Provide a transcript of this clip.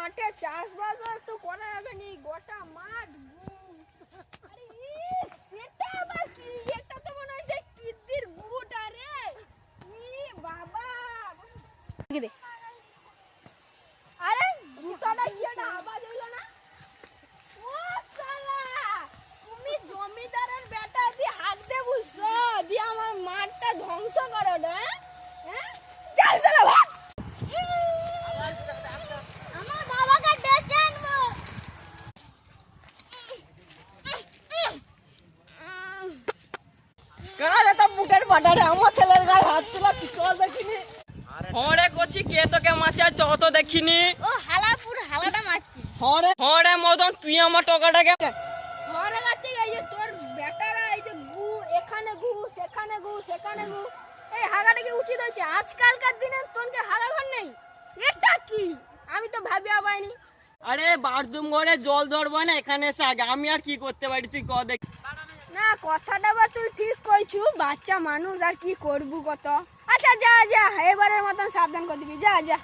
মাঠে চাষবাস একটু করা যাবে নি, গোটা মাঠ আরে সেটা আবার কি? এটা তো মনে হয় সেই কিদ্দির গুটা রে। বাবা আরে জুতাটা কি একটা আওয়াজ হইলো না? ও শালা, তুমি জমিদারের বেটা দিয়ে হাত দে বুঝছো, দিয়ে আমার মাঠটা ধ্বংস করো না। হ্যাঁ চল চল ভাগ। আমার বাবাকে ডেকে আনবো। কার এত বুকের বাটারে আমার ছেলের গায়ে হাত তোলা চল দেখিনি। হরে কচি কে তোকে মারছে চ তো দেখিনি। ও হালাপুর হালাটা মারছি। হরে হরে মদন তুই আমার টকাটাকে হরে মারছি। এই যে তোর বেটারা এই যে গু এখানে গু সেখানে গু সেখানে গু, এই হাগাটা কি উচিত হয়েছে? আজকালকার দিনে তোনকে হাগা ঘর নেই, এটা কি? আমি তো ভাবিয়া পাইনি। আরে বাথরুম ঘরে জল ধরবো না, এখানে এসে আগে আমি আর কি করতে পারি তুই ক দেখ। না কথাটা বা তুই ঠিক কইছু, বাচ্চা মানুষ আর কি করবু কত। আচ্ছা যা যা, এবারের মতন সাবধান করে দিবি, যা যা।